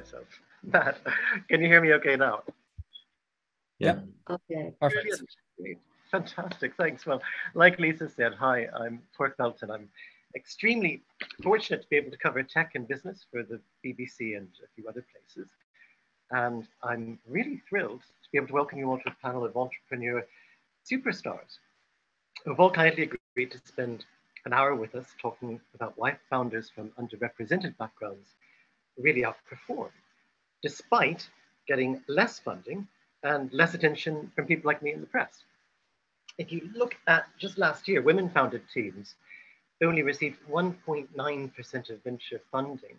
myself. Matt, can you hear me okay now? Yeah. Okay. Perfect. Brilliant. Fantastic. Thanks. Well, like Lisa said, hi, I'm Tork Belton. I'm extremely fortunate to be able to cover tech and business for the BBC and a few other places. And I'm really thrilled to be able to welcome you all to a panel of entrepreneur superstars who've all kindly agreed to spend an hour with us talking about why founders from underrepresented backgrounds really outperform, despite getting less funding and less attention from people like me in the press. If you look at just last year, women-founded teams only received 1.9% of venture funding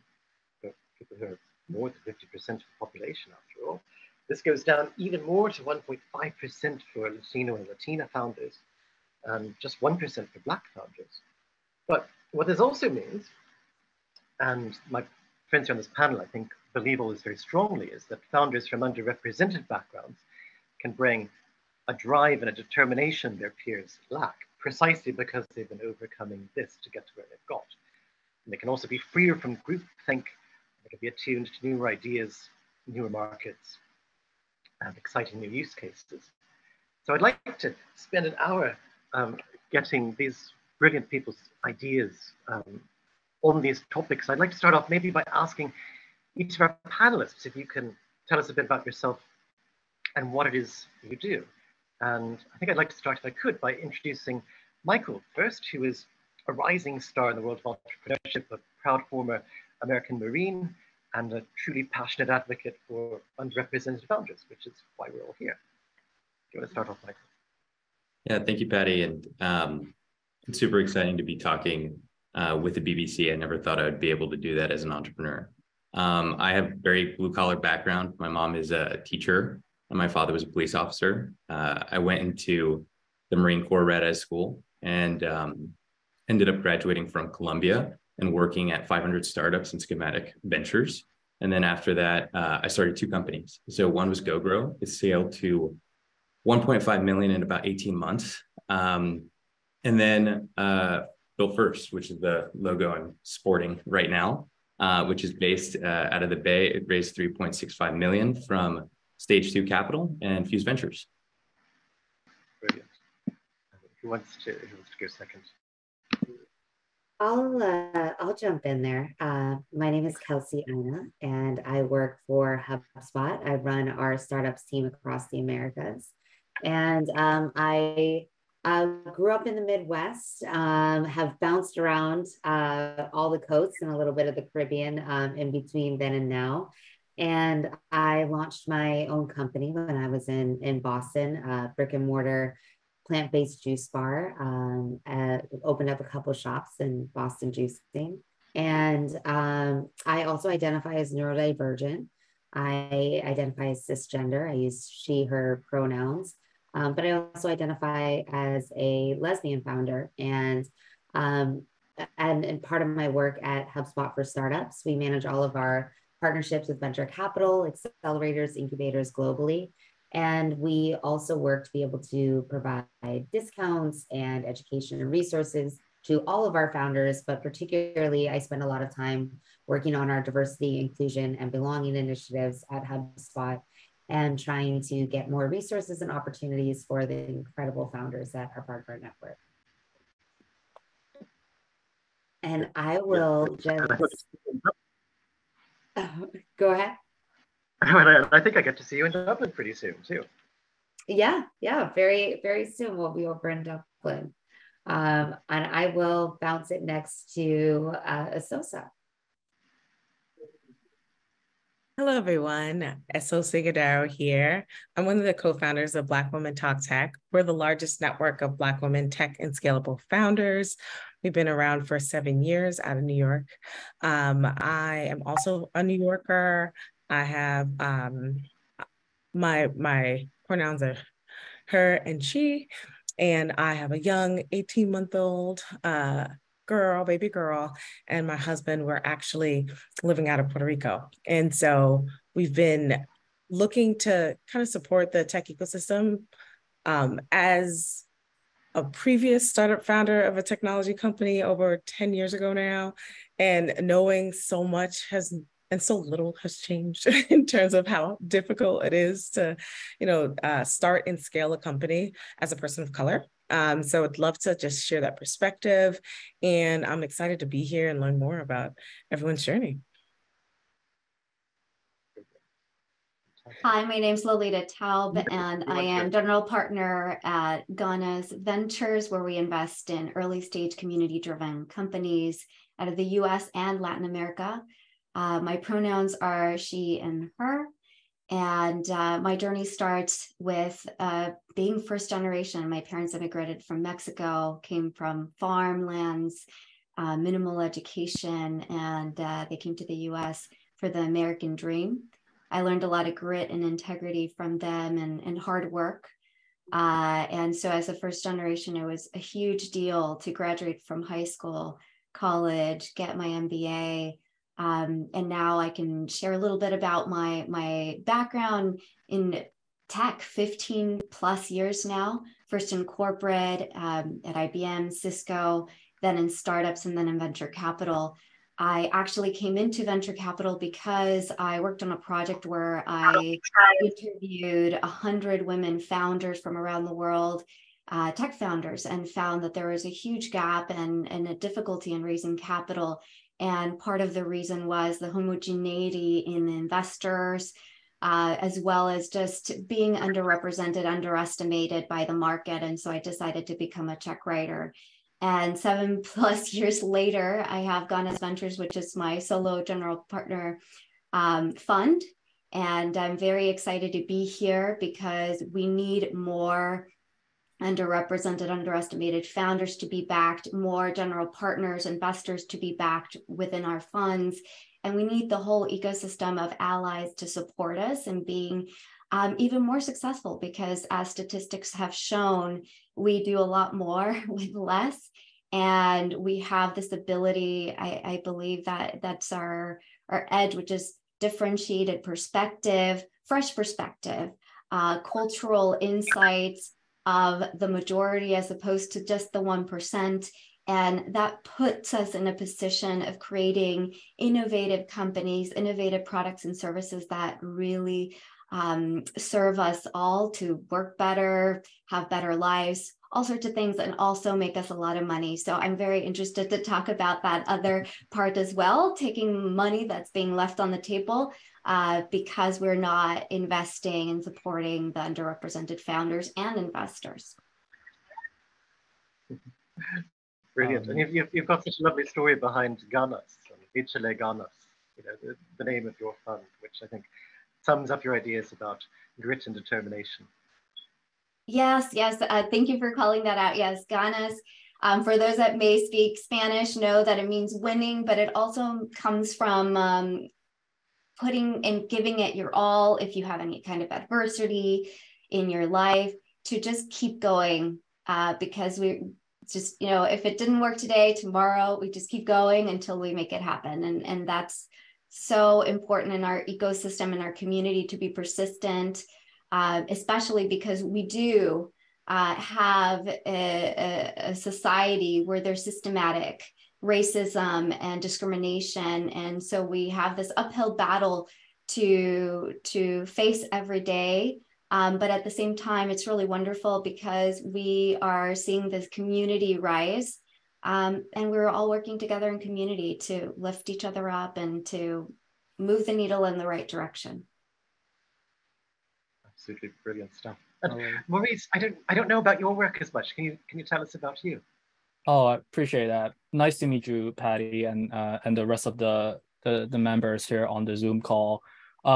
for people who are more than 50% of the population, after all. This goes down even more to 1.5% for Latino and Latina founders, and just 1% for Black founders. But what this also means, and my friends here on this panel, I think, believe all this very strongly, is that founders from underrepresented backgrounds can bring a drive and a determination their peers lack, precisely because they've been overcoming this to get to where they've got. And they can also be freer from groupthink. They can be attuned to newer ideas, newer markets, and exciting new use cases. So I'd like to spend an hour getting these brilliant people's ideas on these topics. I'd like to start off maybe by asking each of our panelists if you can tell us a bit about yourself and what it is you do. And I think I'd like to start, if I could, by introducing Michael first, who is a rising star in the world of entrepreneurship, a proud former American Marine, and a truly passionate advocate for underrepresented founders, which is why we're all here. Do you want to start off, Michael? Yeah, thank you, Patty. And it's super exciting to be talking with the BBC. I never thought I would be able to do that as an entrepreneur. I have a very blue-collar background. My mom is a teacher, and my father was a police officer. I went into the Marine Corps right out of school and ended up graduating from Columbia and working at 500 startups and Ganas Ventures. And then after that, I started two companies. So one was GoGrow. It scaled to 1.5 million in about 18 months. And then BuiltFirst, which is the logo I'm sporting right now, which is based out of the Bay. It raised 3.65 million from Stage 2 Capital and Fuse Ventures. Brilliant. Who wants to go second? I'll jump in there. My name is Kelsey Aina, and I work for HubSpot. I run our startups team across the Americas. And I grew up in the Midwest, have bounced around all the coasts and a little bit of the Caribbean in between then and now. And I launched my own company when I was in Boston, brick and mortar plant-based juice bar. Opened up a couple of shops in Boston juicing. And I also identify as neurodivergent. I identify as cisgender. I use she, her pronouns. But I also identify as a lesbian founder. And part of my work at HubSpot for Startups, we manage all of our partnerships with venture capital, accelerators, incubators globally. And we also work to be able to provide discounts and education and resources to all of our founders, but particularly I spend a lot of time working on our diversity, inclusion, and belonging initiatives at HubSpot and trying to get more resources and opportunities for the incredible founders that are part of our network. And I will just go ahead. I think I get to see you in Dublin pretty soon too. Yeah, very, very soon we'll be over in Dublin. And I will bounce it next to Esosa. Hello, everyone. Esosa Johnson here. I'm one of the co-founders of Black Women Talk Tech. We're the largest network of Black women tech and scalable founders. We've been around for 7 years out of New York. I am also a New Yorker. I have my pronouns are her and she, and I have a young 18-month-old baby girl, and my husband. We're actually living out of Puerto Rico. And so we've been looking to kind of support the tech ecosystem. As a previous startup founder of a technology company over 10 years ago now, and knowing so much has and so little has changed in terms of how difficult it is to, start and scale a company as a person of color. So I'd love to just share that perspective. And I'm excited to be here and learn more about everyone's journey. Hi, my name's Lolita Taub, and I am general partner at Ganas Ventures, where we invest in early stage community-driven companies out of the US and Latin America. My pronouns are she and her. And my journey starts with being first generation. My parents immigrated from Mexico, came from farmlands, minimal education, and they came to the US for the American dream. I learned a lot of grit and integrity from them and hard work. And so as a first generation, it was a huge deal to graduate from high school, college, get my MBA. And now I can share a little bit about my background in tech, 15 plus years now, first in corporate at IBM, Cisco, then in startups, and then in venture capital. I actually came into venture capital because I worked on a project where I interviewed 100 women founders from around the world, tech founders, and found that there was a huge gap and a difficulty in raising capital. And part of the reason was the homogeneity in the investors, as well as just being underrepresented, underestimated by the market. And so I decided to become a check writer. And 7+ years later, I have Ganas Ventures, which is my solo general partner fund. And I'm very excited to be here because we need more underrepresented, underestimated founders to be backed, more general partners, investors to be backed within our funds. And we need the whole ecosystem of allies to support us in being even more successful, because as statistics have shown, we do a lot more with less. And we have this ability, I believe that's our edge, which is differentiated perspective, fresh perspective, cultural insights of the majority as opposed to just the 1%. And that puts us in a position of creating innovative companies, innovative products and services that really serve us all to work better, have better lives, all sorts of things, and also make us a lot of money. So I'm very interested to talk about that other part as well, taking money that's being left on the table because we're not investing and supporting the underrepresented founders and investors. Brilliant. And you've got such a lovely story behind Ganas, Echele Ganas, the name of your fund, which I think sums up your ideas about grit and determination. Yes. Thank you for calling that out. Yes, Ganas. For those that may speak Spanish, know that it means winning, but it also comes from putting and giving it your all if you have any kind of adversity in your life, to just keep going because we just, if it didn't work today, tomorrow, we just keep going until we make it happen. And that's so important in our ecosystem and our community, to be persistent, especially because we do have a society where there's systematic racism and discrimination. And so we have this uphill battle to face every day. But at the same time, it's really wonderful because we are seeing this community rise. And we're all working together in community to lift each other up and to move the needle in the right direction. Absolutely brilliant stuff. And Maurice, I don't know about your work as much. Can you tell us about you? Oh, I appreciate that. Nice to meet you, Patty, and the rest of the members here on the Zoom call.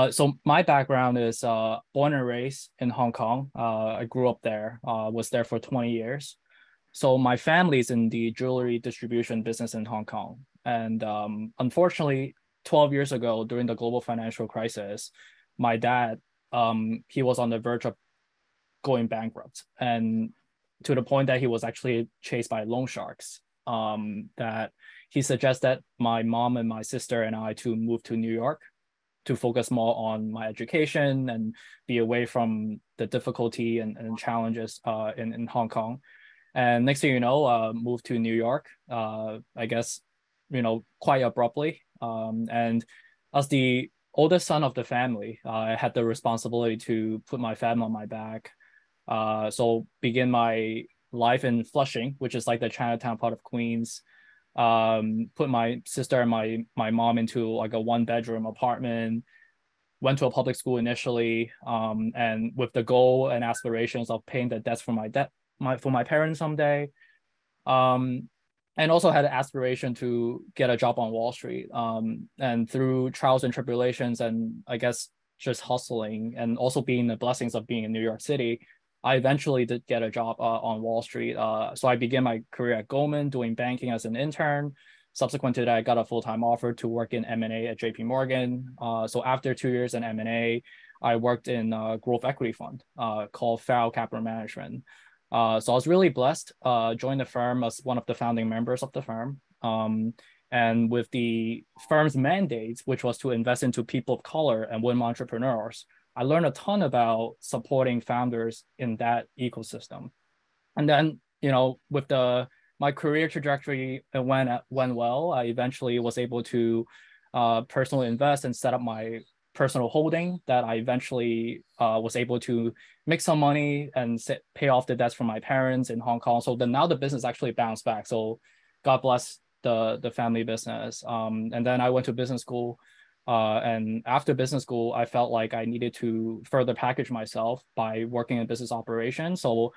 So my background is born and raised in Hong Kong. I grew up there, was there for 20 years. So my family's in the jewelry distribution business in Hong Kong. And unfortunately, 12 years ago, during the global financial crisis, my dad, he was on the verge of going bankrupt, and to the point that he was actually chased by loan sharks, that he suggested my mom and my sister and I to move to New York to focus more on my education and be away from the difficulty and challenges in Hong Kong. And next thing you know, moved to New York, I guess, quite abruptly. And as the oldest son of the family, I had the responsibility to put my family on my back. So begin my life in Flushing, which is like the Chinatown part of Queens. Put my sister and my mom into like a 1-bedroom apartment. Went to a public school initially, and with the goal and aspirations of paying the debts for my parents someday. And also had an aspiration to get a job on Wall Street. And through trials and tribulations, and I guess just hustling, and also being the blessings of being in New York City, I eventually did get a job on Wall Street. So I began my career at Goldman doing banking as an intern. Subsequent to that, I got a full-time offer to work in M&A at JP Morgan. So after 2 years in M&A, I worked in a growth equity fund called Farrell Capital Management. So I was really blessed, joined the firm as one of the founding members of the firm. And with the firm's mandates, which was to invest into people of color and women entrepreneurs, I learned a ton about supporting founders in that ecosystem. And then, with my career trajectory, it went well. I eventually was able to personally invest and set up my personal holding that I eventually was able to make some money and pay off the debts from my parents in Hong Kong. So then now the business actually bounced back. So God bless the family business. And then I went to business school. And after business school, I felt like I needed to further package myself by working in business operations. So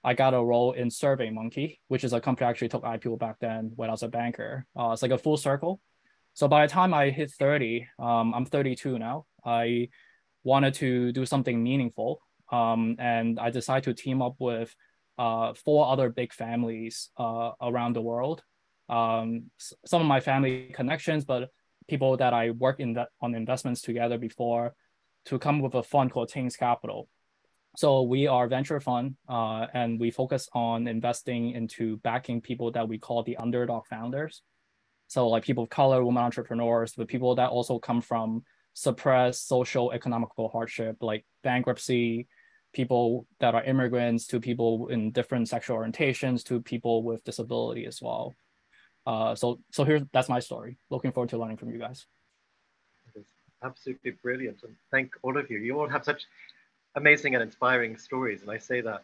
I got a role in SurveyMonkey, which is a company I actually took IPO back then when I was a banker. It's like a full circle. So by the time I hit 30, I'm 32 now, I wanted to do something meaningful. And I decided to team up with 4 other big families around the world. Some of my family connections, but people that I worked on investments together before, to come with a fund called Tings Capital. So we are a venture fund, and we focus on investing into backing people that we call the underdog founders. So like people of color, women entrepreneurs, but people that also come from suppressed social economical hardship, like bankruptcy, people that are immigrants, to people in different sexual orientations, to people with disability as well. So that's my story. Looking forward to learning from you guys. It is absolutely brilliant. And thank all of you. You all have such amazing and inspiring stories. And I say that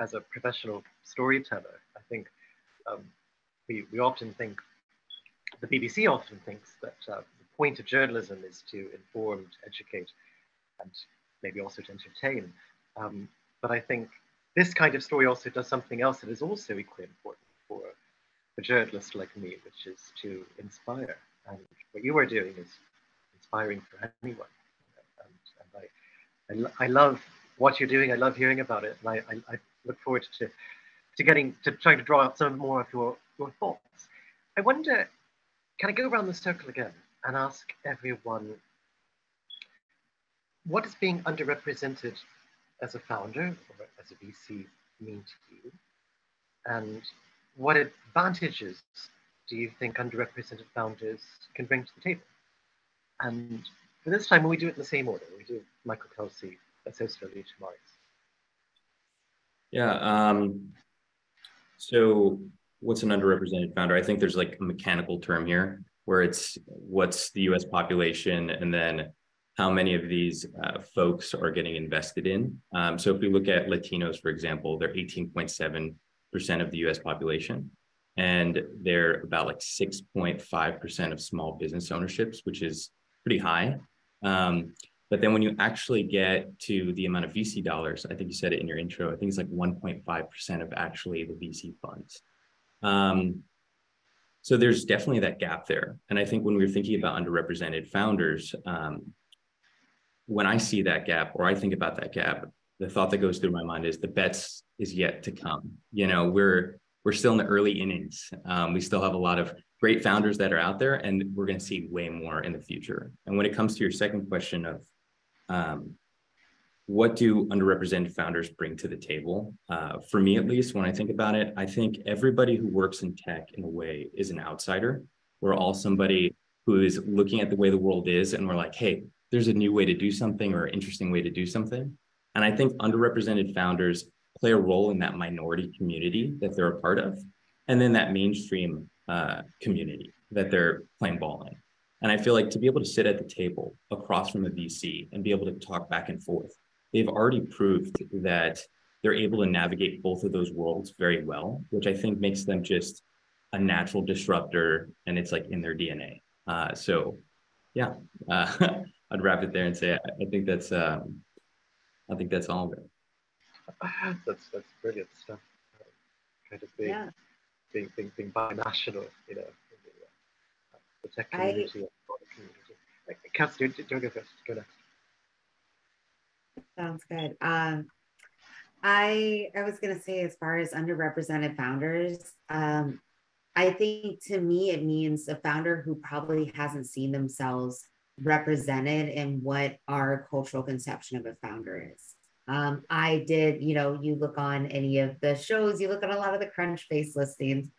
as a professional storyteller. I think we often think, the BBC often thinks that the point of journalism is to inform, to educate, and maybe also to entertain. But I think this kind of story also does something else that is also equally important for a journalist like me, which is to inspire. And what you are doing is inspiring for anyone. And I love what you're doing. I love hearing about it. And I look forward to trying to draw out some more of your thoughts. I wonder, can I go around the circle again and ask everyone, what does being underrepresented as a founder or as a VC mean to you? And what advantages do you think underrepresented founders can bring to the table? And for this time, we do it in the same order. We do Michael, Kelsey, Esosa, Lolita, Maurice. Yeah. So what's an underrepresented founder? I think there's like a mechanical term here where it's what's the US population and then how many of these folks are getting invested in. So if we look at Latinos, for example, they're 18.7% of the US population, and they're about like 6.5% of small business ownerships, which is pretty high. But then when you actually get to the amount of VC dollars, I think you said it in your intro, I think it's like 1.5% of actually the VC funds. So there's definitely that gap there. And I think when we're thinking about underrepresented founders, when I see that gap or I think about that gap, the thought that goes through my mind is the bets is yet to come. You know, we're still in the early innings. We still have a lot of great founders that are out there, and we're going to see way more in the future. And when it comes to your second question of what do underrepresented founders bring to the table? For me, at least, when I think about it, I think everybody who works in tech in a way is an outsider. We're all somebody who is looking at the way the world is, and we're like, hey, there's a new way to do something or an interesting way to do something. And I think underrepresented founders play a role in that minority community that they're a part of, and then that mainstream community that they're playing ball in. And I feel like to be able to sit at the table across from a VC and be able to talk back and forth, they've already proved that they're able to navigate both of those worlds very well, which I think makes them just a natural disruptor, and it's like in their DNA. So yeah, I'd wrap it there and say I think that's all of it. That's brilliant stuff. Kind of being binational, you know, in the tech community and product community. Kelsey, do you want to go first? Go next. Sounds good. I was going to say, as far as underrepresented founders, I think to me, it means a founder who probably hasn't seen themselves represented in what our cultural conception of a founder is. I did, you know, you look on any of the shows, you look at a lot of the Crunchbase listings,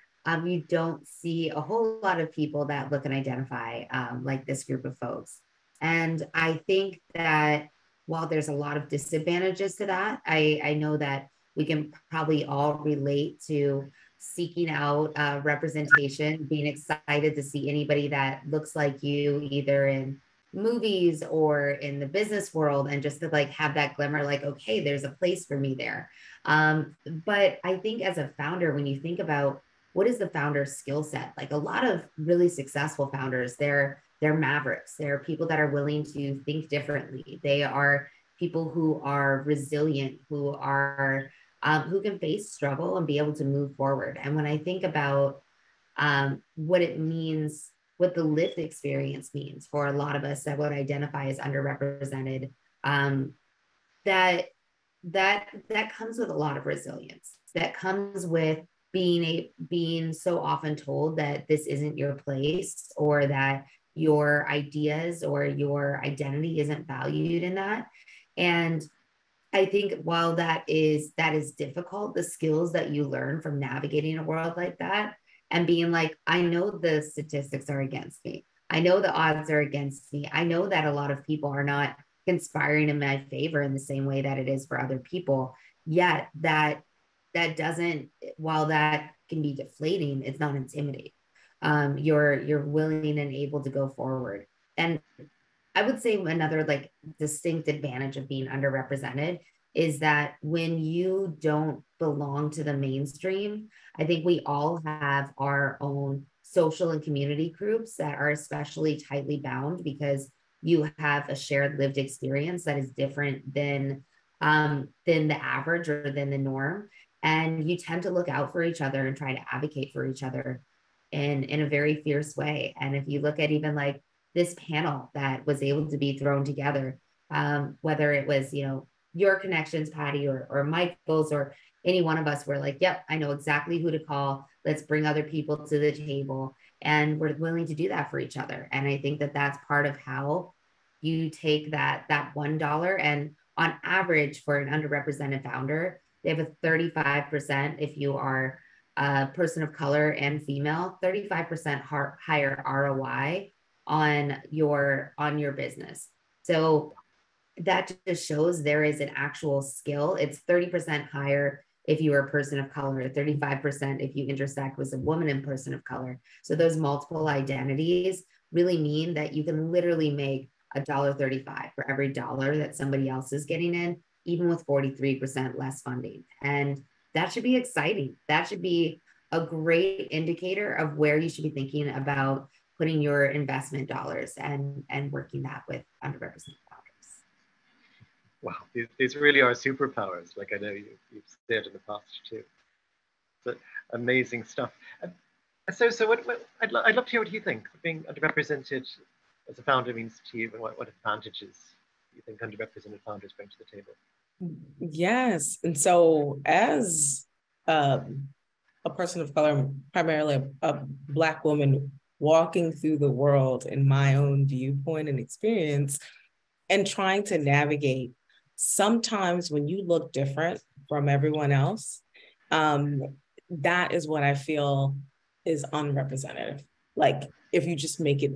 you don't see a whole lot of people that look and identify like this group of folks. And I think that while there's a lot of disadvantages to that, I know that we can probably all relate to seeking out representation, being excited to see anybody that looks like you, either in movies or in the business world, and just to like have that glimmer, like, okay, there's a place for me there. But I think as a founder, when you think about what is the founder's skill set, like a lot of really successful founders, they're mavericks. They're people that are willing to think differently. They are people who are resilient, who are who can face struggle and be able to move forward. And when I think about what it means, what the lived experience means for a lot of us that would identify as underrepresented, that comes with a lot of resilience. That comes with being so often told that this isn't your place, or that your ideas or your identity isn't valued in that. And I think while that is difficult, the skills that you learn from navigating a world like that and being like, I know the statistics are against me. I know the odds are against me. I know that a lot of people are not conspiring in my favor in the same way that it is for other people. Yet that doesn't, while that can be deflating, it's not intimidating. You're willing and able to go forward. And I would say another like distinct advantage of being underrepresented is that when you don't belong to the mainstream, I think we all have our own social and community groups that are especially tightly bound because you have a shared lived experience that is different than the average or than the norm. And you tend to look out for each other and try to advocate for each other in a very fierce way. And if you look at even like this panel that was able to be thrown together, whether it was, you know, your connections, Patty, or Michael's, or any one of us, were like, yep, I know exactly who to call. Let's bring other people to the table. And we're willing to do that for each other. And I think that that's part of how you take that $1, and on average for an underrepresented founder, they have a 35%, if you are a person of color and female, 35% higher ROI on your business. So that just shows there is an actual skill. It's 30% higher if you are a person of color, 35% if you intersect with a woman and person of color. So those multiple identities really mean that you can literally make $1.35 for every dollar that somebody else is getting in, even with 43% less funding. And that should be exciting. That should be a great indicator of where you should be thinking about putting your investment dollars and working that with underrepresented founders. Wow, these really are superpowers. Like I know you've said in the past too. But amazing stuff. So what I'd love to hear what you think. Being underrepresented as a founder means to you, and what advantages you think underrepresented founders bring to the table. Yes, and so as a person of color, primarily a Black woman, walking through the world in my own viewpoint and experience, and trying to navigate, sometimes when you look different from everyone else, that is what I feel is unrepresentative. Like if you just make it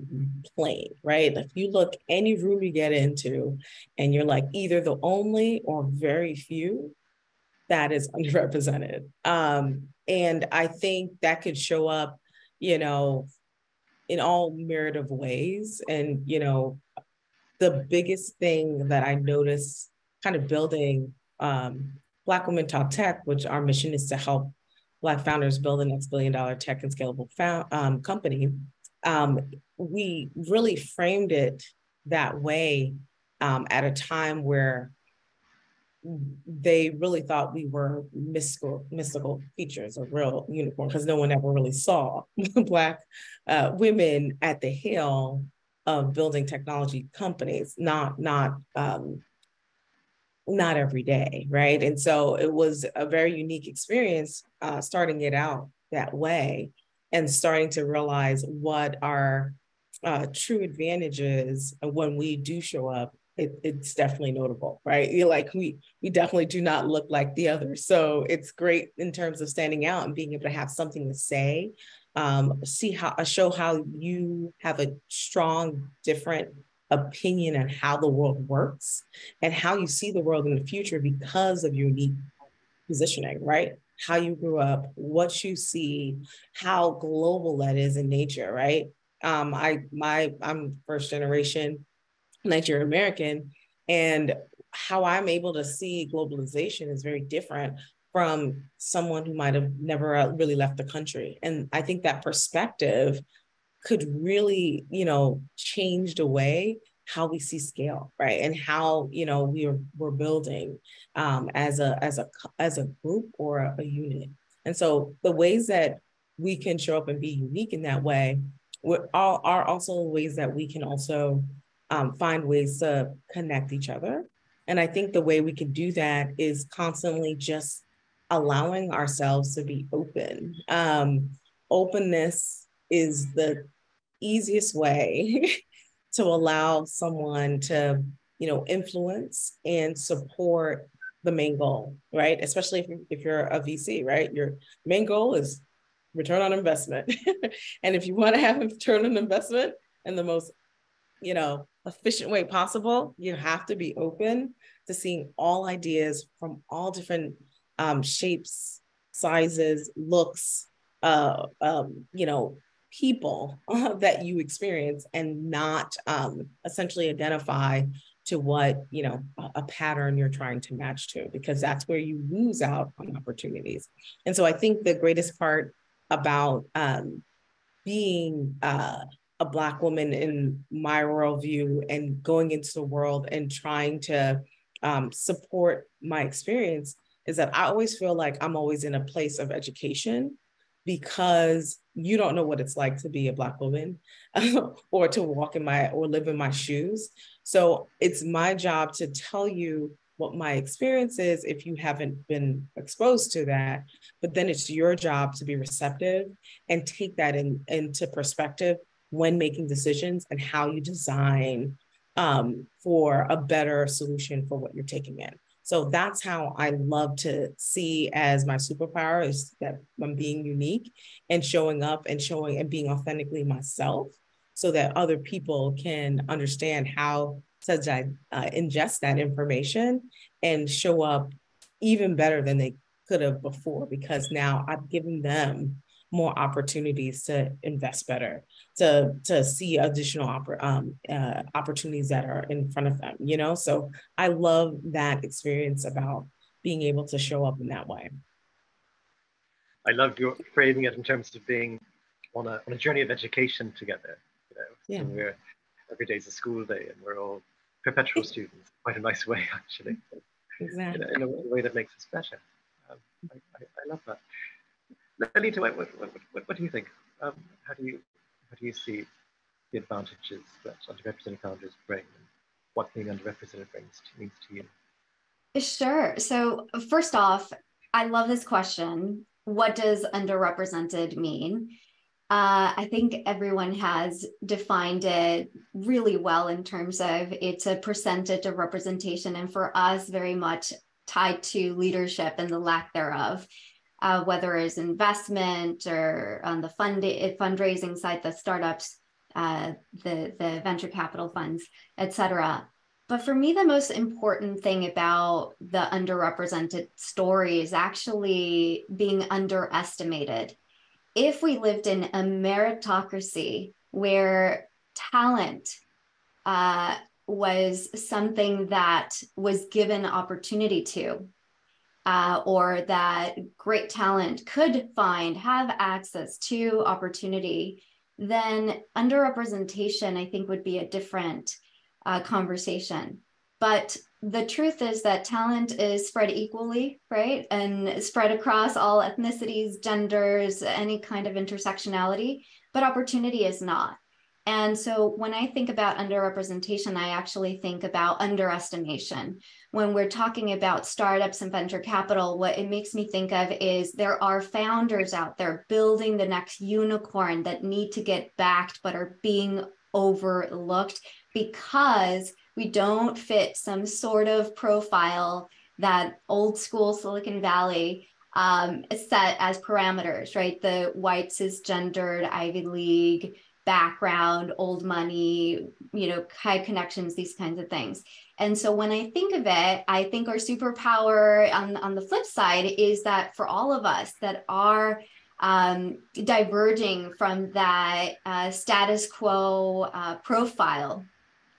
plain, right? If you look any room you get into and you're like either the only or very few, that is underrepresented. And I think that could show up, you know, in all myriad of ways. And, you know, the biggest thing that I noticed kind of building Black Women Talk Tech, which our mission is to help Black founders build the next billion-dollar tech and scalable company, we really framed it that way at a time where they really thought we were mystical features, a real unicorn, because no one ever really saw Black women at the helm of building technology companies, not every day, right? And so it was a very unique experience starting it out that way and starting to realize what our true advantages when we do show up. It's definitely notable, right? You're like, we definitely do not look like the others. So it's great in terms of standing out and being able to have something to say, show how you have a strong, different opinion on how the world works and how you see the world in the future because of your unique positioning, right? How you grew up, what you see, how global that is in nature, right? I'm first generation Nigerian American, and how I'm able to see globalization is very different from someone who might have never really left the country. And I think that perspective could really, you know, change the way how we see scale, right? And how, you know, we're building as a group or a unit. And so the ways that we can show up and be unique in that way are also ways that we can also find ways to connect each other. And I think the way we can do that is constantly just allowing ourselves to be open. Openness is the easiest way to allow someone to, you know, influence and support the main goal, right? Especially if you're a VC, right? Your main goal is return on investment. And if you want to have a return on investment in the most, you know, efficient way possible, you have to be open to seeing all ideas from all different shapes, sizes, looks, you know, people that you experience, and not essentially identify to what, you know, a pattern you're trying to match to, because that's where you lose out on opportunities. And so I think the greatest part about being a Black woman in my worldview and going into the world and trying to support my experience is that I always feel like I'm always in a place of education, because you don't know what it's like to be a Black woman or to walk in or live in my shoes. So it's my job to tell you what my experience is if you haven't been exposed to that, but then it's your job to be receptive and take that into perspective when making decisions and how you design for a better solution for what you're taking in. So that's how I love to see as my superpower, is that I'm being unique and showing up and being authentically myself, so that other people can understand how to ingest that information and show up even better than they could have before, because now I've given them more opportunities to invest better, to see additional opportunities that are in front of them, you know? So I love that experience about being able to show up in that way. I love your framing it in terms of being on a journey of education together. You know, yeah. So every day's a school day and we're all perpetual students. Quite a nice way, actually. Exactly. In a way that makes us better. I love that. Lolita, what do you think? How do you see the advantages that underrepresented founders bring, and what being underrepresented means to you? Sure. So first off, I love this question. What does underrepresented mean? I think everyone has defined it really well in terms of it's a percentage of representation, and for us, very much tied to leadership and the lack thereof. Whether it's investment or on the fundraising side, the startups, the venture capital funds, et cetera. But for me, the most important thing about the underrepresented story is actually being underestimated. If we lived in a meritocracy where talent was something that was given opportunity to, or that great talent could have access to opportunity, then underrepresentation, I think, would be a different conversation. But the truth is that talent is spread equally, right? And spread across all ethnicities, genders, any kind of intersectionality, but opportunity is not. And so when I think about underrepresentation, I actually think about underestimation. When we're talking about startups and venture capital, what it makes me think of is there are founders out there building the next unicorn that need to get backed, but are being overlooked because we don't fit some sort of profile that old school Silicon Valley set as parameters, right? The white cisgendered Ivy League background, old money, high connections, these kinds of things. And so when I think of it, I think our superpower on the flip side is that for all of us that are diverging from that status quo profile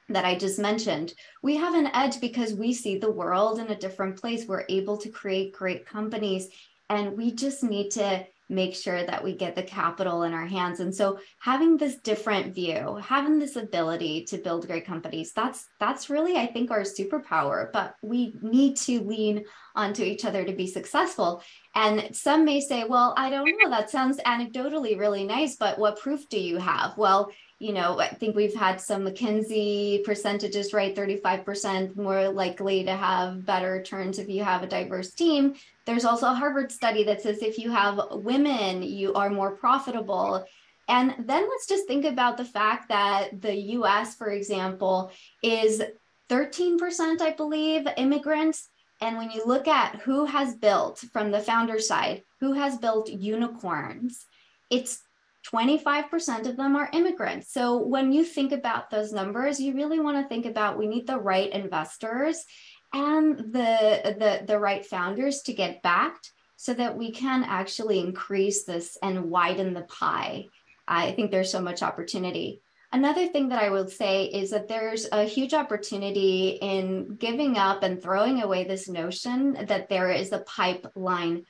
that I just mentioned, we have an edge because we see the world in a different place. We're able to create great companies, and we just need to make sure that we get the capital in our hands. And so having this different view, having this ability to build great companies, that's really, I think, our superpower, but we need to lean onto each other to be successful. And some may say, well, I don't know, that sounds anecdotally really nice, but what proof do you have? Well, I think we've had some McKinsey percentages, right? 35% more likely to have better returns if you have a diverse team. There's also a Harvard study that says if you have women, you are more profitable. And then let's just think about the fact that the US, for example, is 13%, I believe, immigrants. And when you look at who has built, from the founder side, who has built unicorns, it's 25% of them are immigrants. So when you think about those numbers, you really want to think about, we need the right investors and the right founders to get backed so that we can actually increase this and widen the pie. I think there's so much opportunity. Another thing that I would say is that there's a huge opportunity in giving up and throwing away this notion that there is a pipeline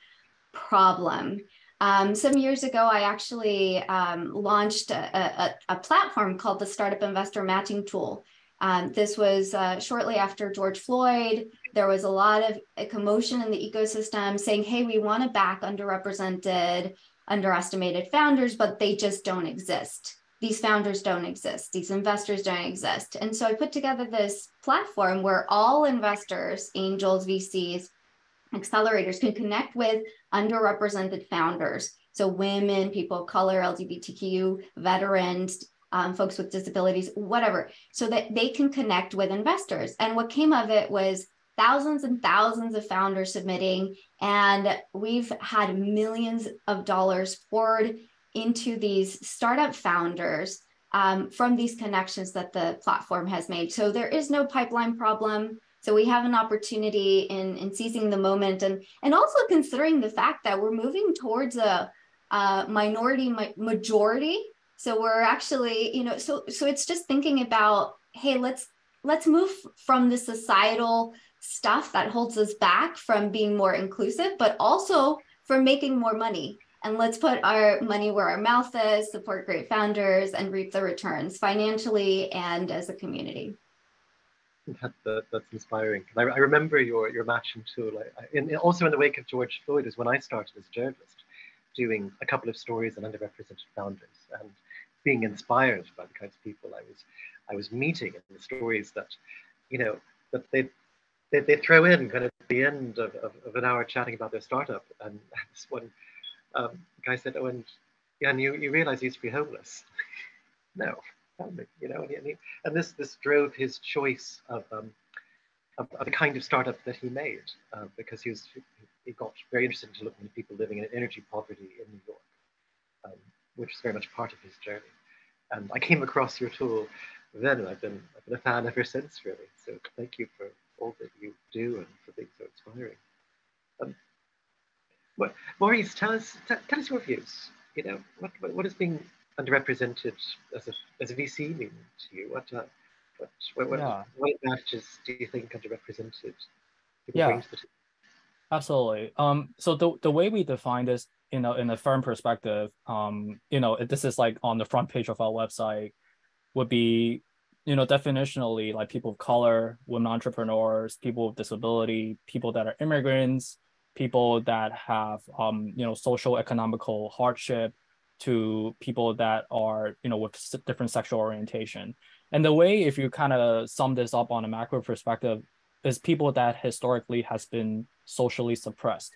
problem. Some years ago, I actually launched a platform called the Startup Investor Matching Tool. This was shortly after George Floyd. There was a lot of commotion in the ecosystem saying, hey, we want to back underrepresented, underestimated founders, but they just don't exist. These founders don't exist. These investors don't exist. And so I put together this platform where all investors, angels, VCs, accelerators can connect with underrepresented founders. So women, people of color, LGBTQ, veterans, folks with disabilities, whatever, so that they can connect with investors. And what came of it was thousands and thousands of founders submitting, and we've had millions of dollars poured into these startup founders from these connections that the platform has made. So there is no pipeline problem. So we have an opportunity in seizing the moment and also considering the fact that we're moving towards a minority majority. So we're actually, so it's just thinking about, hey, let's move from the societal stuff that holds us back from being more inclusive, but also from making more money. And let's put our money where our mouth is, support great founders, and reap the returns financially and as a community. That's inspiring. I remember your matching tool. Also in the wake of George Floyd is when I started as a journalist, doing a couple of stories on underrepresented founders and being inspired by the kinds of people I was meeting and the stories that, that they throw in kind of at the end of an hour chatting about their startup. And this one guy said, "Oh, and you realize he used to be homeless." No. And this drove his choice of the kind of startup that he made because he got very interested in looking at people living in energy poverty in New York, which is very much part of his journey. And I came across your tool then, and I've been a fan ever since, really. So thank you for all that you do and for being so inspiring. Maurice, tell us your views. What is being underrepresented as a VC mean to you? Yeah. What advantages do you think underrepresented people Yeah. bring to the table? Absolutely. So the way we define this, in a firm perspective, this is like on the front page of our website, would be, definitionally like people of color, women entrepreneurs, people with disability, people that are immigrants, people that have, social economical hardship, to people that are, with different sexual orientation. And the way, if you kind of sum this up on a macro perspective, is people that historically has been socially suppressed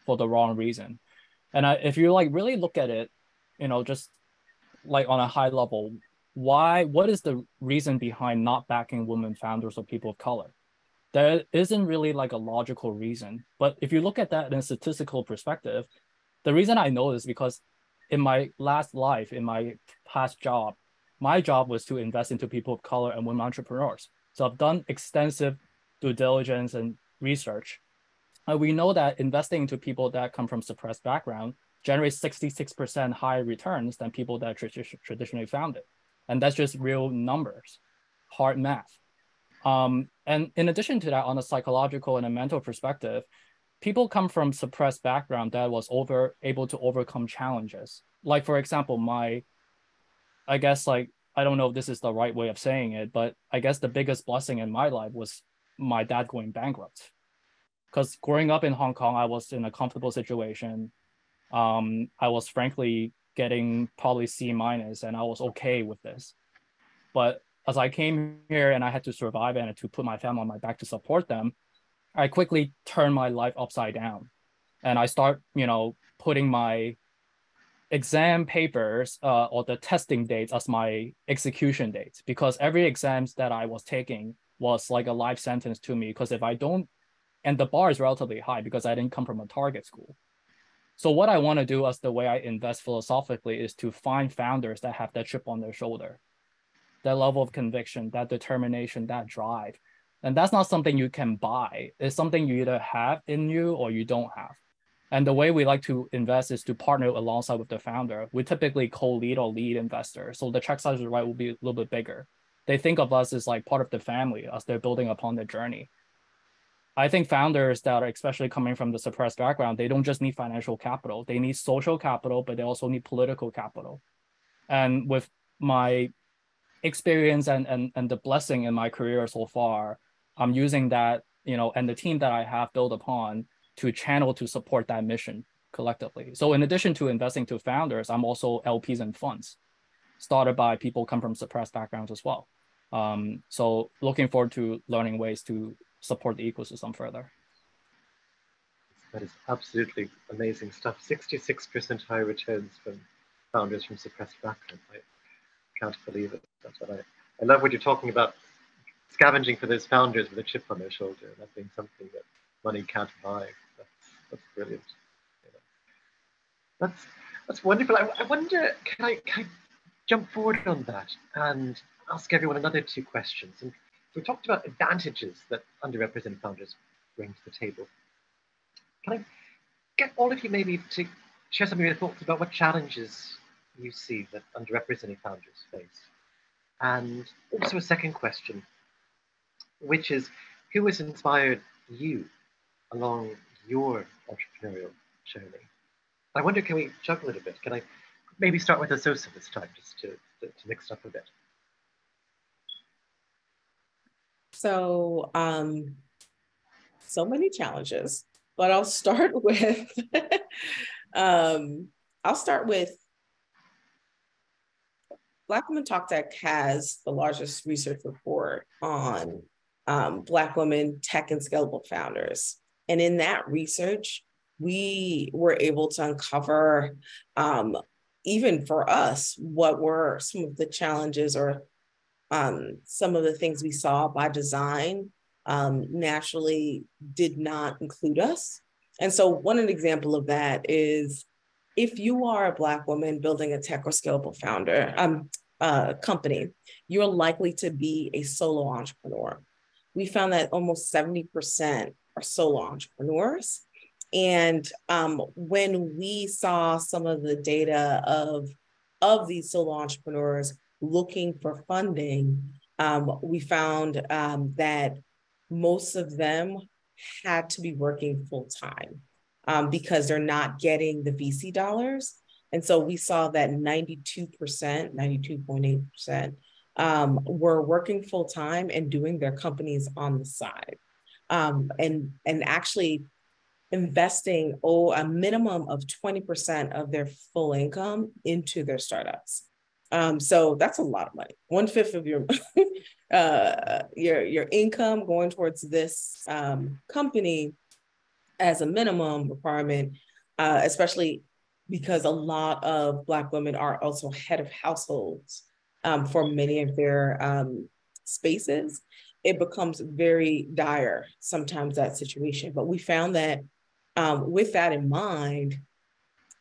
for the wrong reason. And if you like really look at it, just like on a high level, what is the reason behind not backing women founders or people of color? There isn't really like a logical reason. But if you look at that in a statistical perspective, the reason I know is because in my last life, in my past job, my job was to invest into people of color and women entrepreneurs. So I've done extensive due diligence and research. We know that investing into people that come from suppressed background generates 66% higher returns than people that traditionally founded. And that's just real numbers, hard math. And in addition to that, on a psychological and a mental perspective, people come from suppressed background that was able to overcome challenges. Like, for example, I guess, like, I don't know if this is the right way of saying it, but I guess the biggest blessing in my life was my dad going bankrupt. Because growing up in Hong Kong, I was in a comfortable situation. I was frankly getting probably C-, and I was okay with this. But as I came here and I had to survive and to put my family on my back to support them, I quickly turned my life upside down. And I start, putting my exam papers or the testing dates as my execution dates, because every exams that I was taking was like a life sentence to me. Because if I don't, and the bar is relatively high because I didn't come from a target school. So what I want to do as the way I invest philosophically is to find founders that have that chip on their shoulder, that level of conviction, that determination, that drive. And that's not something you can buy. It's something you either have in you or you don't have. And the way we like to invest is to partner alongside with the founder. We typically co-lead or lead investors. So the check size right will be a little bit bigger. They think of us as like part of the family as they're building upon their journey. I think founders that are especially coming from the suppressed background, they don't just need financial capital. They need social capital, but they also need political capital. And with my experience and the blessing in my career so far, I'm using that, and the team that I have built upon to channel to support that mission collectively. So in addition to investing to founders, I'm also LPs and funds started by people come from suppressed backgrounds as well. So looking forward to learning ways to support the ecosystem further. That is absolutely amazing stuff. 66% higher returns from founders from suppressed backgrounds. I can't believe it. That's what I love what you're talking about, scavenging for those founders with a chip on their shoulder, and that being something that money can't buy. That's brilliant. That's wonderful. I wonder, can I jump forward on that and ask everyone another two questions? And we talked about advantages that underrepresented founders bring to the table. Can I get all of you maybe to share some of your thoughts about what challenges you see that underrepresented founders face? And also a second question, which is, who has inspired you along your entrepreneurial journey? I wonder, can we juggle it a bit? Can I maybe start with Esosa this time, just to mix it up a bit? So, so many challenges, but I'll start with, Black Women Talk Tech has the largest research report on Black women tech and scalable founders. And in that research, we were able to uncover, even for us, what were some of the challenges or some of the things we saw by design naturally did not include us. And so one example of that is, if you are a Black woman building a tech or scalable founder company, you're likely to be a solo entrepreneur. We found that almost 70% are solo entrepreneurs. And when we saw some of the data of of these solo entrepreneurs looking for funding, we found that most of them had to be working full time because they're not getting the VC dollars. And so we saw that 92%, 92.8% were working full time and doing their companies on the side. And actually investing a minimum of 20% of their full income into their startups. So that's a lot of money. 1/5 of your your income going towards this company as a minimum requirement, especially because a lot of Black women are also head of households for many of their spaces. It becomes very dire sometimes, that situation. But we found that with that in mind,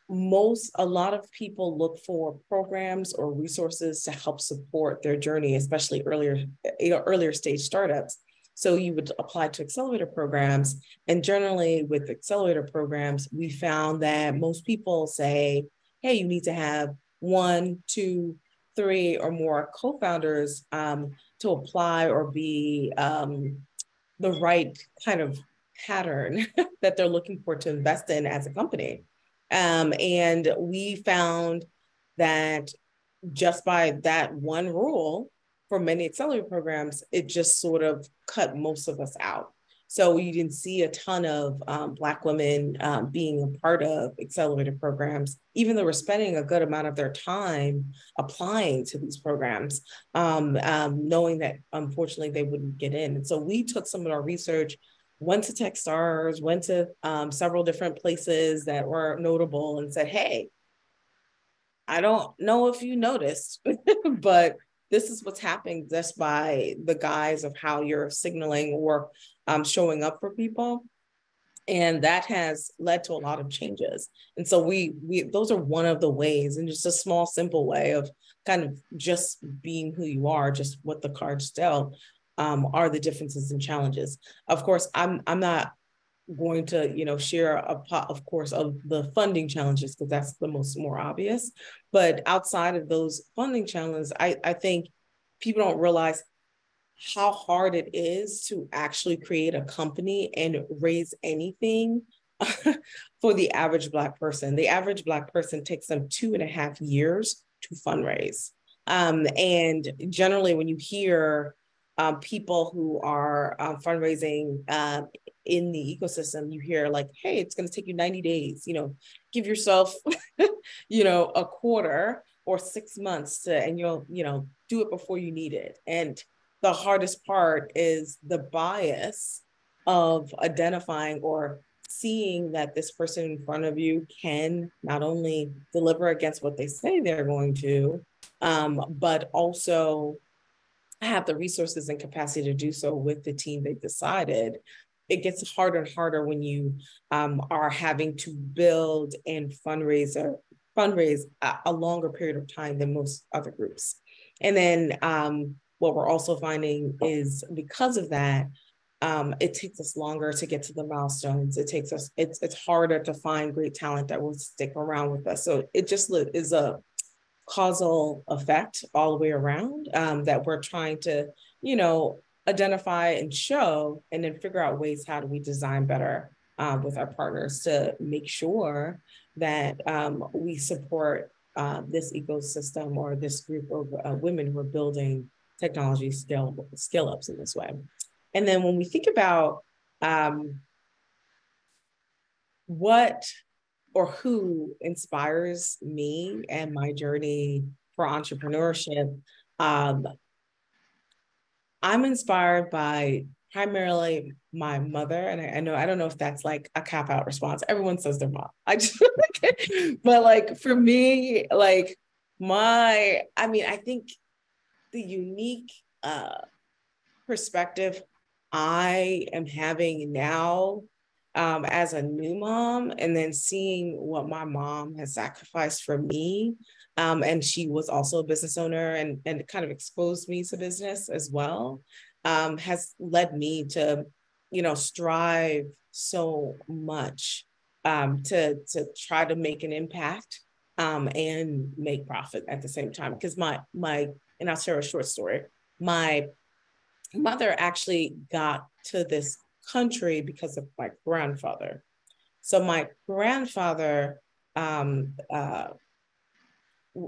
a lot of people look for programs or resources to help support their journey, especially earlier stage startups. So you would apply to accelerator programs. And generally with accelerator programs, we found that most people say, hey, you need to have 1, 2, 3 or more co-founders to apply or be the right kind of pattern that they're looking for to invest in as a company. And we found that just by that one rule for many accelerator programs, it just sort of cut most of us out. So you didn't see a ton of Black women being a part of accelerator programs, even though we're spending a good amount of their time applying to these programs, knowing that unfortunately they wouldn't get in. And so we took some of our research, went to Techstars, went to several different places that were notable and said, hey, I don't know if you noticed, but this is what's happening just by the guise of how you're signaling or showing up for people. And that has led to a lot of changes. And so we those are one of the ways, and just a small, simple way of kind of just being who you are, just what the cards dealt, are the differences and challenges. Of course, I'm not going to share of course, of the funding challenges, because that's the more obvious. But outside of those funding challenges, I think people don't realize how hard it is to actually create a company and raise anything for the average Black person. The average Black person takes them 2.5 years to fundraise. And generally when you hear people who are fundraising in the ecosystem, you hear like, hey, it's going to take you 90 days, give yourself, a quarter or 6 months and you'll, do it before you need it. And the hardest part is the bias of identifying or seeing that this person in front of you can not only deliver against what they say they're going to, but also have the resources and capacity to do so with the team they've decided. It gets harder and harder when you are having to build and fundraise a longer period of time than most other groups. And then what we're also finding is because of that, it takes us longer to get to the milestones. It's harder to find great talent that will stick around with us. So it just is a causal effect all the way around that we're trying to, identify and show, and then figure out ways, how do we design better with our partners to make sure that we support this ecosystem or this group of women who are building technology scale-ups in this way. And then when we think about what or who inspires me and my journey for entrepreneurship, I'm inspired by primarily my mother. And I don't know if that's like a cop-out response. Everyone says their mom. But like for me, like I think the unique perspective I am having now as a new mom, and then seeing what my mom has sacrificed for me. And she was also a business owner and kind of exposed me to business as well, has led me to, strive so much to try to make an impact and make profit at the same time. Because and I'll share a short story. My mother actually got to this country because of my grandfather. So my grandfather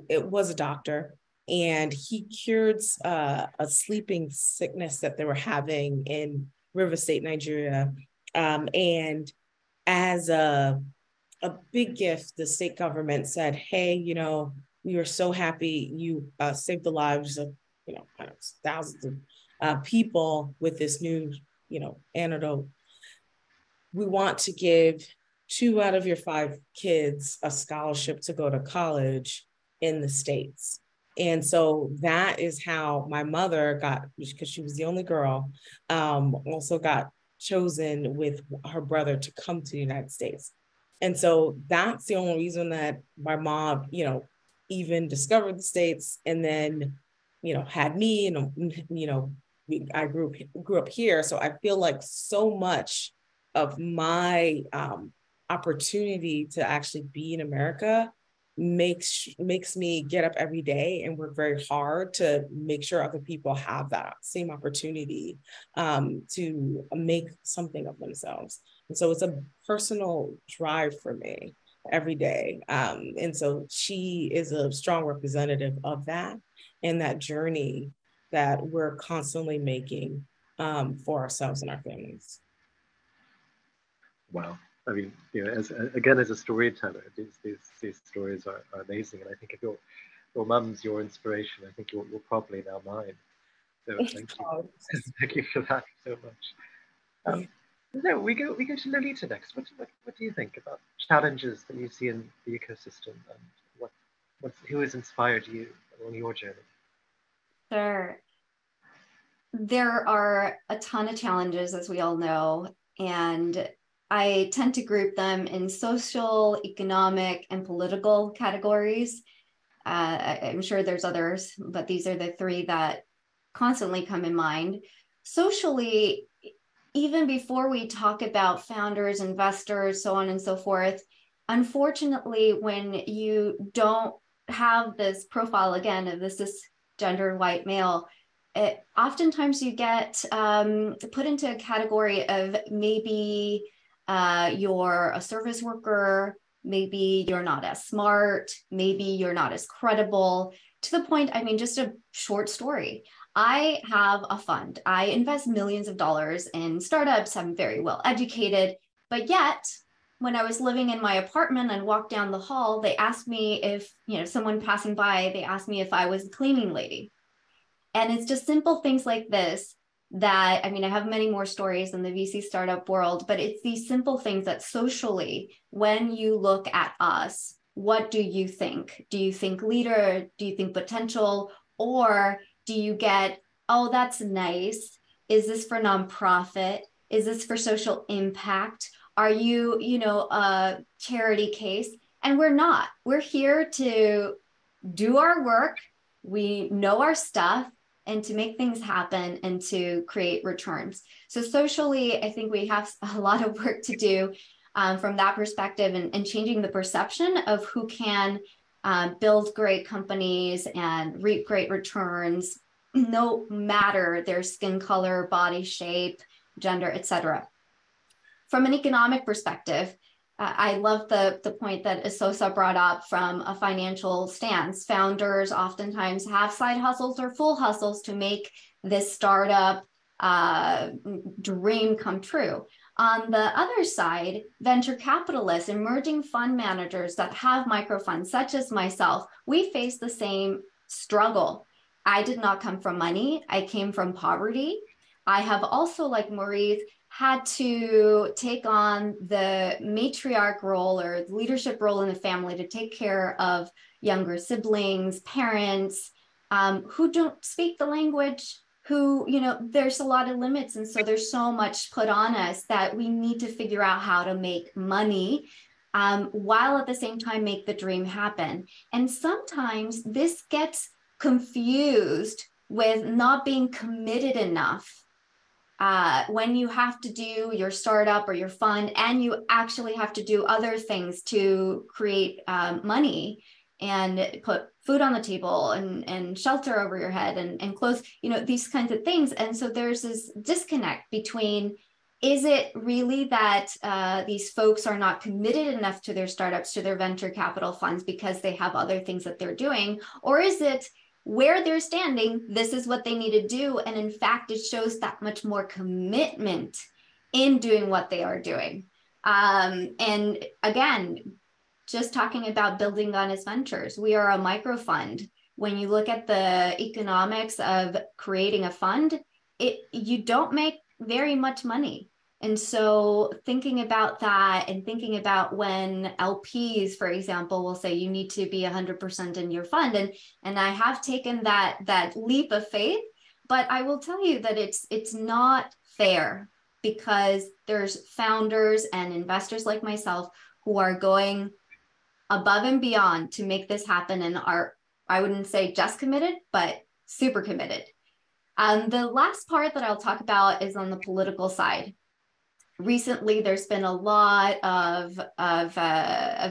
it was a doctor, and he cured a sleeping sickness that they were having in River State, Nigeria. And as a big gift, the state government said, hey, we are so happy you saved the lives of, thousands of people with this new, antidote. We want to give 2 out of your 5 kids a scholarship to go to college in the States. And so that is how my mother got, because she was the only girl, also got chosen with her brother to come to the United States. And so that's the only reason that my mom, even discovered the States, and then, had me, and, I grew up here. So I feel like so much of my opportunity to actually be in America makes me get up every day and work very hard to make sure other people have that same opportunity to make something of themselves. And so it's a personal drive for me every day. And so she is a strong representative of that and that journey that we're constantly making for ourselves and our families. Wow. I mean, as a storyteller, these stories are amazing. And I think if your mum's your inspiration, I think you're probably now mine. So thank you. Thank you for that so much. No, we go to Lolita next. What do you think about challenges that you see in the ecosystem, and who has inspired you along your journey? Sure. There are a ton of challenges, as we all know, and I tend to group them in social, economic, and political categories. I'm sure there's others, but these are the 3 that constantly come in mind. Socially, even before we talk about founders, investors, so on and so forth, unfortunately, when you don't have this profile, again, of this cisgender white male, oftentimes you get put into a category of maybe you're a service worker, maybe you're not as smart, maybe you're not as credible, to the point, just a short story. I have a fund. I invest millions of dollars in startups. I'm very well educated, but yet when I was living in my apartment and walked down the hall, they asked me if, someone passing by, they asked me if I was a cleaning lady. And it's just simple things like this that, I have many more stories in the VC startup world, but it's these simple things that socially, when you look at us, what do you think? Do you think leader? Do you think potential? Or do you get, oh, that's nice. Is this for nonprofit? Is this for social impact? Are you, a charity case? And we're not. We're here to do our work. We know our stuff, and to make things happen and to create returns. So socially, I think we have a lot of work to do from that perspective, and changing the perception of who can build great companies and reap great returns, no matter their skin color, body shape, gender, etc. From an economic perspective, I love the point that Esosa brought up from a financial stance. Founders oftentimes have side hustles or full hustles to make this startup dream come true. On the other side, venture capitalists, emerging fund managers that have microfunds, such as myself, we face the same struggle. I did not come from money. I came from poverty. I have also, like Maurice, had to take on the matriarch role or the leadership role in the family to take care of younger siblings, parents who don't speak the language, who, there's a lot of limits. And so there's so much put on us that we need to figure out how to make money while at the same time make the dream happen. And sometimes this gets confused with not being committed enough. When you have to do your startup or your fund and you actually have to do other things to create money, and put food on the table and shelter over your head and clothes, these kinds of things. And so there's this disconnect between, is it really that these folks are not committed enough to their startups, to their venture capital funds because they have other things that they're doing? Or is it where they're standing, this is what they need to do? And in fact, it shows that much more commitment in doing what they are doing. And again, just talking about building Ganas Ventures, we are a micro fund. When you look at the economics of creating a fund, you don't make very much money. And so thinking about that and thinking about when LPs, for example, will say you need to be 100% in your fund. And I have taken that leap of faith, but I will tell you that it's not fair, because there's founders and investors like myself who are going above and beyond to make this happen and are, I wouldn't say just committed, but super committed. The last part that I'll talk about is on the political side. Recently, there's been a lot of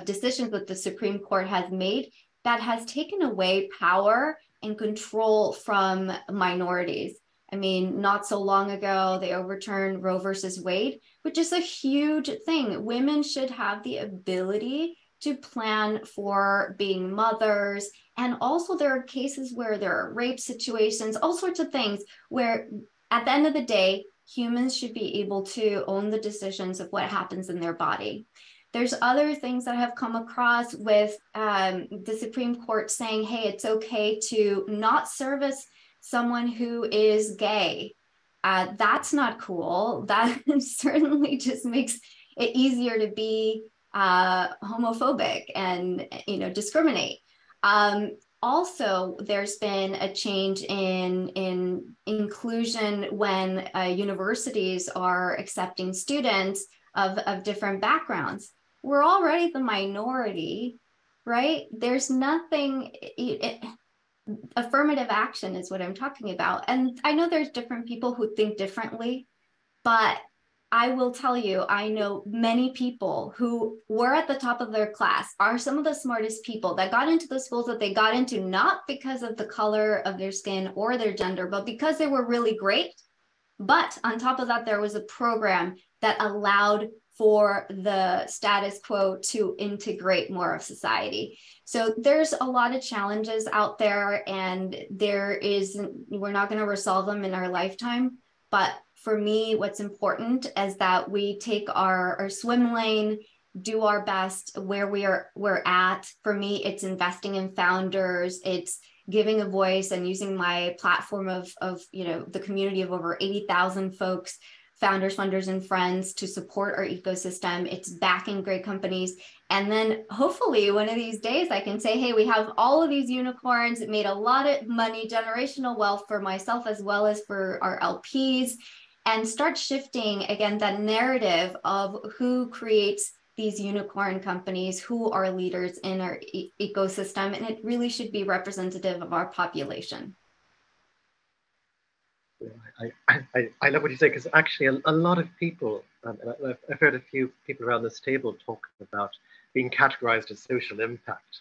decisions that the Supreme Court has made that has taken away power and control from minorities. I mean, not so long ago, they overturned Roe versus Wade, which is a huge thing. Women should have the ability to plan for being mothers. And also there are cases where there are rape situations, all sorts of things where at the end of the day, humans should be able to own the decisions of what happens in their body. There's other things that have come across with the Supreme Court saying, hey, it's okay to not service someone who is gay. That's not cool. That certainly just makes it easier to be homophobic and discriminate. Also, there's been a change in inclusion when universities are accepting students of different backgrounds. We're already the minority, right? There's nothing, affirmative action is what I'm talking about. And I know there's different people who think differently, but I will tell you, I know many people who were at the top of their class, are some of the smartest people that got into the schools that they got into, not because of the color of their skin or their gender, but because they were really great. But on top of that, there was a program that allowed for the status quo to integrate more of society. So there's a lot of challenges out there, and we're not going to resolve them in our lifetime. But for me, what's important is that we take our swim lane, do our best where we're at. For me, it's investing in founders. It's giving a voice and using my platform of the community of over 80,000 folks, founders, funders, and friends to support our ecosystem. It's backing great companies. And then hopefully one of these days I can say, hey, we have all of these unicorns. It made a lot of money, generational wealth for myself as well as for our LPs, and start shifting again that narrative of who creates these unicorn companies, who are leaders in our ecosystem. And it really should be representative of our population. I love what you say, because actually a lot of people, and I've heard a few people around this table talk about being categorized as social impact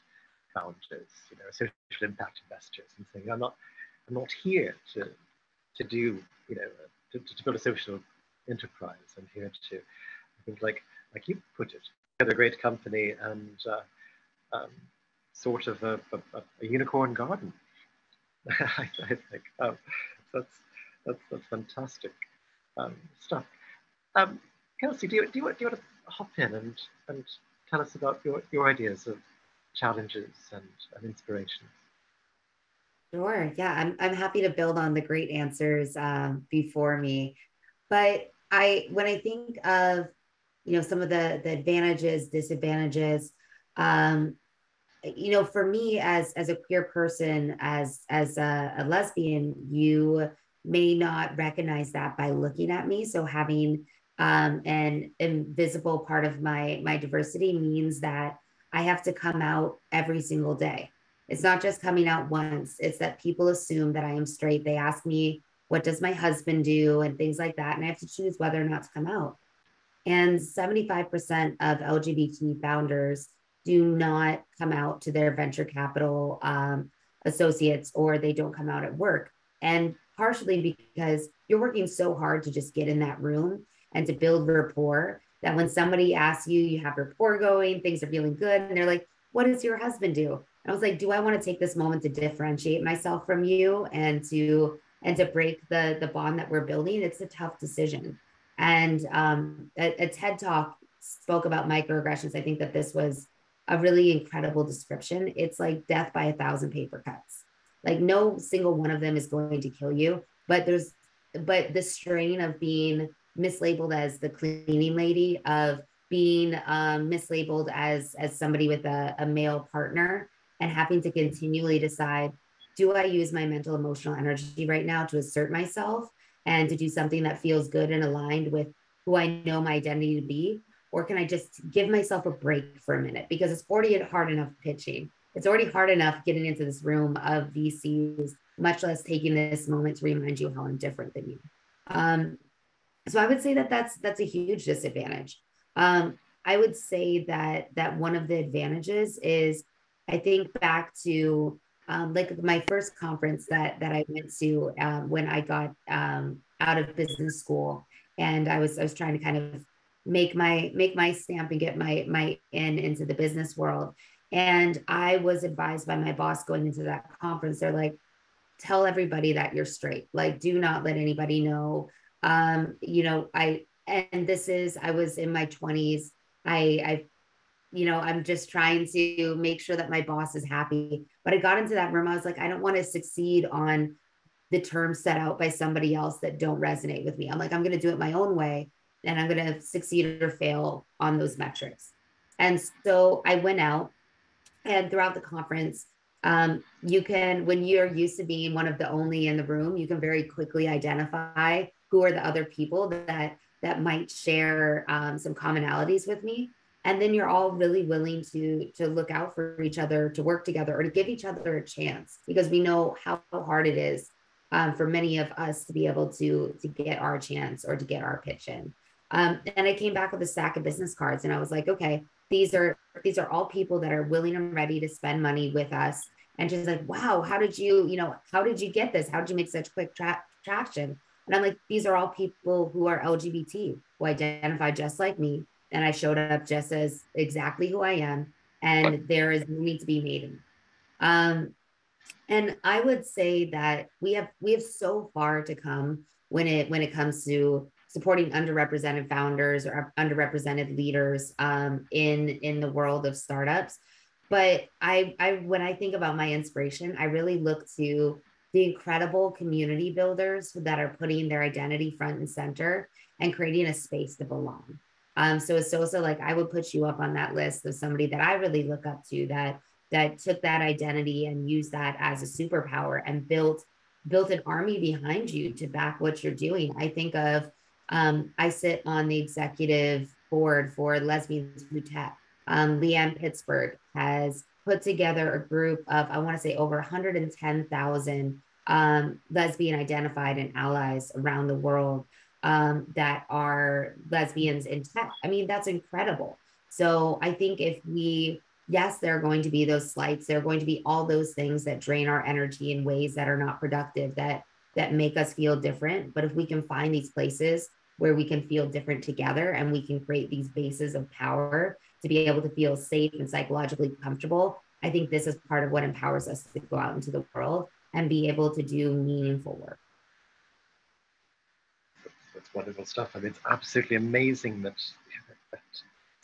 founders, social impact investors, and saying, I'm not here to do, to build a social enterprise. I'm here to, I think, like you put it, get a great company and sort of a unicorn garden. I think that's fantastic stuff. Kelsey, do you want to hop in and tell us about your ideas of challenges and inspiration? Sure. Yeah, I'm happy to build on the great answers before me. But when I think of some of the advantages, disadvantages, for me as a queer person, as a lesbian, you may not recognize that by looking at me. So having an invisible part of my diversity means that I have to come out every single day. It's not just coming out once. It's that people assume that I am straight. They ask me, what does my husband do, and things like that. And I have to choose whether or not to come out. And 75% of LGBT founders do not come out to their venture capital associates, or they don't come out at work. And partially because you're working so hard to just get in that room and to build rapport, that when somebody asks you, you have rapport going, things are feeling good, and they're like, what does your husband do? And I was like, do I want to take this moment to differentiate myself from you and to break the bond that we're building? It's a tough decision. And a TED Talk spoke about microaggressions. I think that this was a really incredible description. It's like death by 1,000 paper cuts. Like no single one of them is going to kill you, but the strain of being mislabeled as the cleaning lady, of being mislabeled as somebody with a male partner, and having to continually decide, do I use my mental emotional energy right now to assert myself and to do something that feels good and aligned with who I know my identity to be? Or can I just give myself a break for a minute? Because it's already hard enough pitching. It's already hard enough getting into this room of VCs, much less taking this moment to remind you how I'm different than you. So I would say that that's a huge disadvantage. I would say that one of the advantages is, I think back to like my first conference that I went to when I got out of business school, and I was trying to kind of make my stamp and get my in into the business world. And I was advised by my boss going into that conference, they're like, tell everybody that you're straight. Like, do not let anybody know. You know, I was in my 20s. I'm just trying to make sure that my boss is happy. But I got into that room. I was like, I don't want to succeed on the terms set out by somebody else that don't resonate with me. I'm like, I'm going to do it my own way, and I'm going to succeed or fail on those metrics. And so I went out, and throughout the conference, you can, when you're used to being one of the only in the room, you can very quickly identify who are the other people that might share some commonalities with me. And then you're all really willing to look out for each other, to work together, or to give each other a chance, because we know how hard it is for many of us to be able to get our chance or to get our pitch in. And I came back with a stack of business cards, and I was like, okay, these are all people that are willing and ready to spend money with us. And she's like, wow, how did you get this? How did you make such quick traction? And I'm like, these are all people who are LGBT, who identify just like me. And I showed up just as exactly who I am. And there is no need to be made. And I would say that we have so far to come when it comes to supporting underrepresented founders or underrepresented leaders in the world of startups. But I when I think about my inspiration, I really look to the incredible community builders that are putting their identity front and center and creating a space to belong. So Esosa, like, I would put you up on that list of somebody that I really look up to, that took that identity and used that as a superpower and built an army behind you to back what you're doing. I think of, I sit on the executive board for Lesbians Who Tech. Leanne Pittsburgh has put together a group of, I want to say, over 110,000 lesbian identified and allies around the world that are lesbians in tech. I mean, that's incredible. So I think yes, there are going to be those slights. There are going to be all those things that drain our energy in ways that are not productive, that make us feel different. But if we can find these places where we can feel different together, and we can create these bases of power to be able to feel safe and psychologically comfortable, I think this is part of what empowers us to go out into the world and be able to do meaningful work. That's wonderful stuff. I mean, it's absolutely amazing that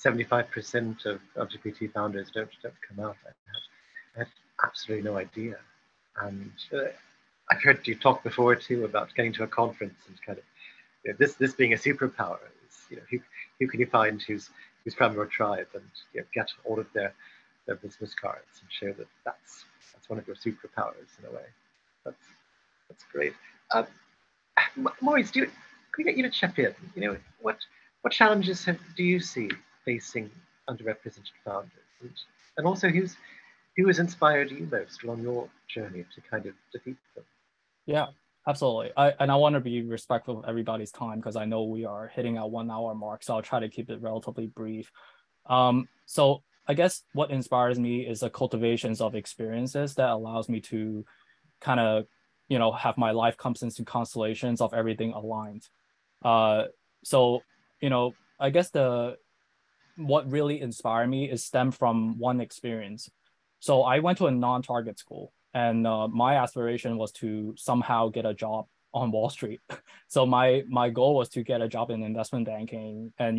75% of LGBT founders don't come out. I had absolutely no idea. And I've heard you talk before too about getting to a conference and kind of, you know, this being a superpower is, you know, who can you find who's from your tribe, and, you know, get all of their business cards and show that that's one of your superpowers in a way. That's great. Maurice, could we get you to chip in? You know, what challenges do you see facing underrepresented founders, and also who has inspired you most along your journey to kind of defeat them? Yeah, absolutely. I want to be respectful of everybody's time, because I know we are hitting our 1 hour mark, so I'll try to keep it relatively brief. So I guess what inspires me is the cultivations of experiences that allows me to kind of, have my life comes into constellations of everything aligned. So, I guess what really inspired me is stemmed from one experience. So I went to a non-target school, and my aspiration was to somehow get a job on Wall Street. So my goal was to get a job in investment banking, and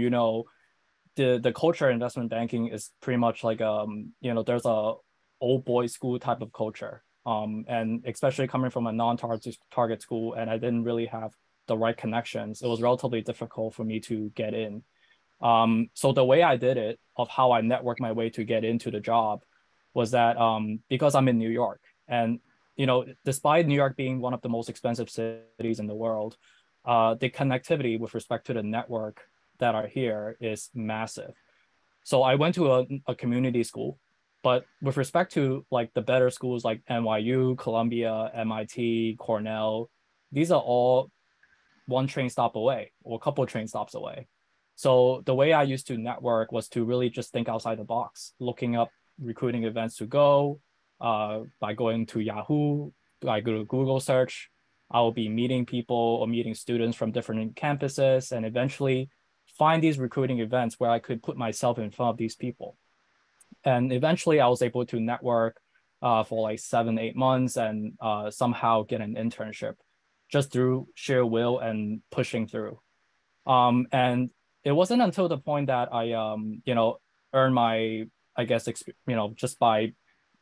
the culture in investment banking is pretty much like there's a old boys school type of culture, and especially coming from a non-target school, and I didn't really have the right connections. It was relatively difficult for me to get in. So the way I did it, of how I networked my way to get into the job, was that because I'm in New York, and despite New York being one of the most expensive cities in the world, the connectivity with respect to the network that are here is massive. So I went to a community school, but with respect to like the better schools like NYU, Columbia, MIT, Cornell, these are all one train stop away or a couple of train stops away. So the way I used to network was to really just think outside the box, looking up recruiting events to go, by going to Yahoo, I go to Google search. I will be meeting people or meeting students from different campuses, and eventually find these recruiting events where I could put myself in front of these people. And eventually I was able to network for like 7-8 months, and somehow get an internship just through sheer will and pushing through. And it wasn't until the point that I, earned my, I guess, just by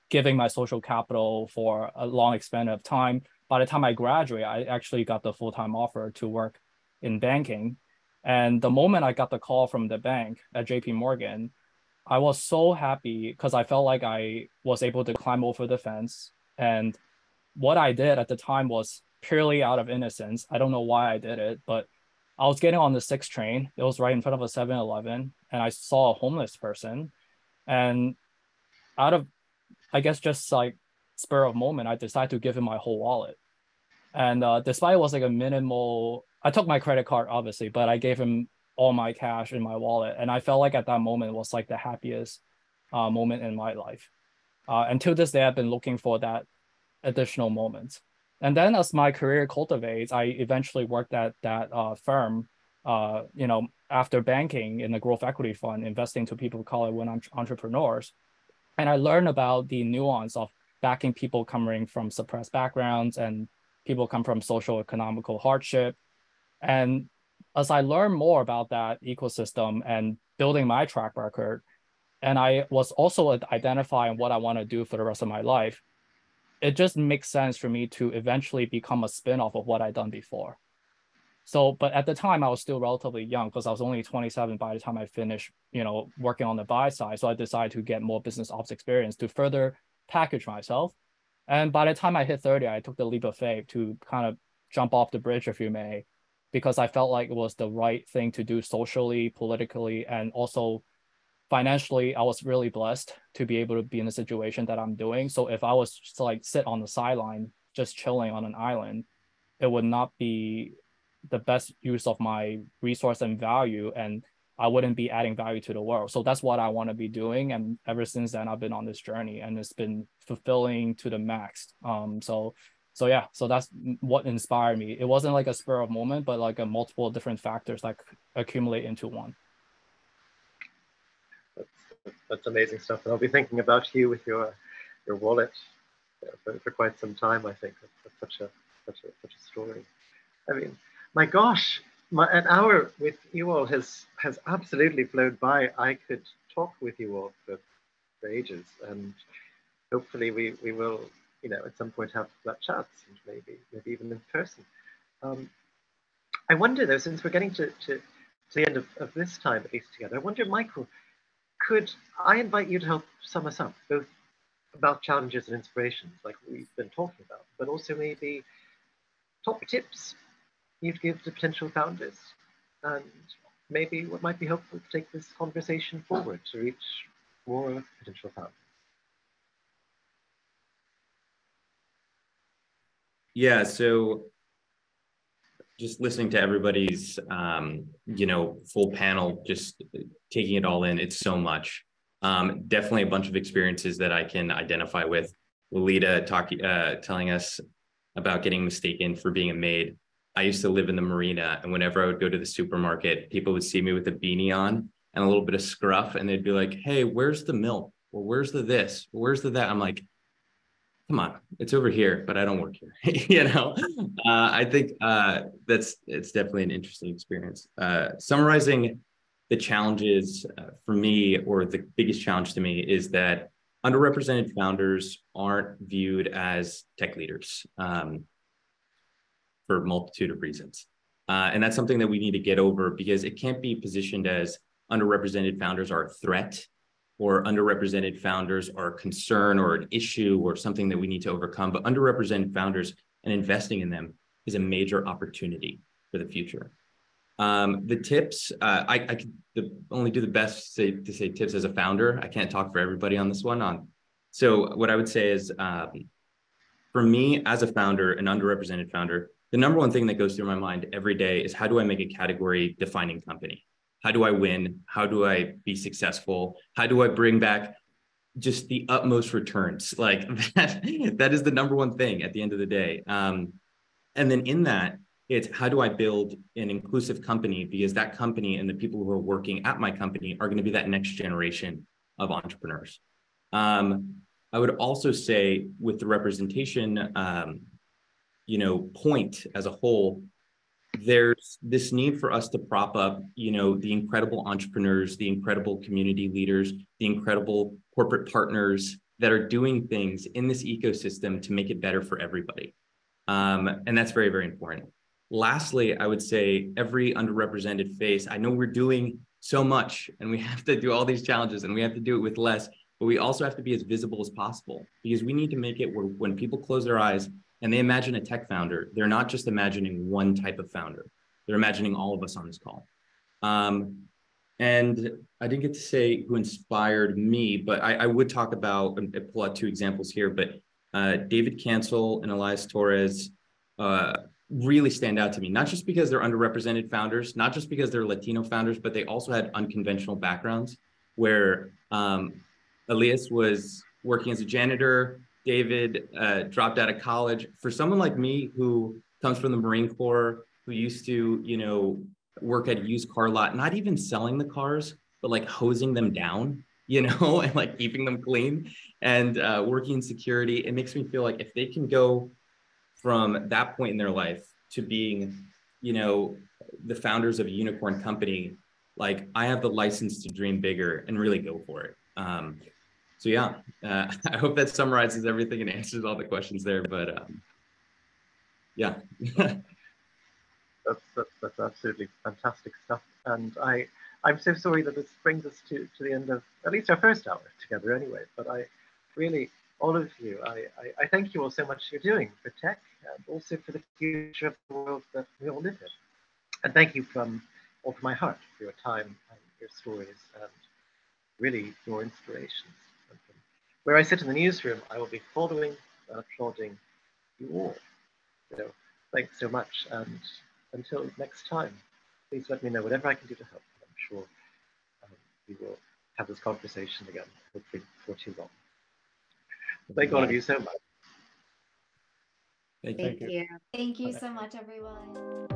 giving my social capital for a long span of time. By the time I graduate, I actually got the full-time offer to work in banking. And the moment I got the call from the bank at JP Morgan, I was so happy because I felt like I was able to climb over the fence. And what I did at the time was purely out of innocence. I don't know why I did it, but I was getting on the 6th train. It was right in front of a 7-Eleven, and I saw a homeless person. And out of, I guess, just like spur of moment, I decided to give him my whole wallet. And despite it was like a minimal, I took my credit card, obviously, but I gave him all my cash in my wallet. And I felt like at that moment was like the happiest moment in my life. And to this day, I've been looking for that additional moment. And then as my career cultivates, I eventually worked at that firm, after banking in the growth equity fund, investing to people who call it women entrepreneurs. And I learned about the nuance of backing people coming from suppressed backgrounds, and people come from social economical hardship. And as I learned more about that ecosystem and building my track record, and I was also identifying what I want to do for the rest of my life, it just makes sense for me to eventually become a spin-off of what I'd done before. So, but at the time I was still relatively young because I was only 27 by the time I finished, working on the buy side. So I decided to get more business ops experience to further package myself. And by the time I hit 30, I took the leap of faith to kind of jump off the bridge, if you may, because I felt like it was the right thing to do socially, politically, and also financially. I was really blessed to be able to be in the situation that I'm doing. So if I was just to like sit on the sideline, just chilling on an island, it would not be the best use of my resource and value, and I wouldn't be adding value to the world. So that's what I want to be doing. And ever since then, I've been on this journey, and it's been fulfilling to the max. So that's what inspired me. It wasn't like a spur of moment, but like a multiple different factors that accumulate into one. That's amazing stuff. And I'll be thinking about you with your wallet for quite some time. I think that's such a story. I mean, my gosh, an hour with you all has absolutely flown by. I could talk with you all for ages, and hopefully we will, at some point have that chance, and maybe even in person. I wonder though, since we're getting to the end of this time at least together, I wonder, Michael, could I invite you to help sum us up, both about challenges and inspirations like we've been talking about, but also maybe top tips you'd give to potential founders, and maybe what might be helpful to take this conversation forward to reach more potential founders? Yeah, so just listening to everybody's, full panel, just taking it all in, it's so much. Definitely a bunch of experiences that I can identify with. Lolita telling us about getting mistaken for being a maid. I used to live in the marina, and whenever I would go to the supermarket, people would see me with a beanie on and a little bit of scruff, and they'd be like, "Hey, where's the milk? Or where's the this? Or where's the that?" I'm like, "Come on, it's over here, but I don't work here." I think it's definitely an interesting experience. Summarizing the challenges for me, or the biggest challenge to me, is that underrepresented founders aren't viewed as tech leaders for a multitude of reasons. And that's something that we need to get over, because it can't be positioned as underrepresented founders are a threat, or underrepresented founders are a concern or an issue or something that we need to overcome. But underrepresented founders and investing in them is a major opportunity for the future. The tips, I can only do the best to say tips as a founder. I can't talk for everybody on this one. So what I would say is, for me as a founder, an underrepresented founder, the number one thing that goes through my mind every day is, how do I make a category defining company? How do I win? How do I be successful? How do I bring back just the utmost returns? Like that is the number one thing at the end of the day. And then in that, it's how do I build an inclusive company, because that company and the people who are working at my company are going to be that next generation of entrepreneurs. I would also say, with the representation, point as a whole, there's this need for us to prop up, the incredible entrepreneurs, the incredible community leaders, the incredible corporate partners that are doing things in this ecosystem to make it better for everybody. And that's very, very important. Lastly, I would say every underrepresented face, I know we're doing so much and we have to do all these challenges and we have to do it with less, but we also have to be as visible as possible, because we need to make it where when people close their eyes and they imagine a tech founder, they're not just imagining one type of founder. They're imagining all of us on this call. And I didn't get to say who inspired me, but I would talk about, and pull out two examples here, but David Cancel and Elias Torres really stand out to me, not just because they're underrepresented founders, not just because they're Latino founders, but they also had unconventional backgrounds, where Elias was working as a janitor, David dropped out of college. For someone like me who comes from the Marine Corps, who used to, work at a used car lot, not even selling the cars, but like hosing them down, and like keeping them clean, and working in security, it makes me feel like if they can go from that point in their life to being, the founders of a unicorn company, like I have the license to dream bigger and really go for it. So yeah, I hope that summarizes everything and answers all the questions there, but yeah. That's absolutely fantastic stuff. And I'm so sorry that this brings us to the end of at least our first hour together anyway, but I really, all of you, I thank you all so much for doing for tech and also for the future of the world that we all live in. And thank you from all from my heart for your time and your stories and really your inspirations. And from where I sit in the newsroom, I will be following and applauding you all. So thanks so much. And until next time, please let me know whatever I can do to help. I'm sure we will have this conversation again, hopefully before too long. Thank all of you so much. Thank you. Thank you so much, everyone.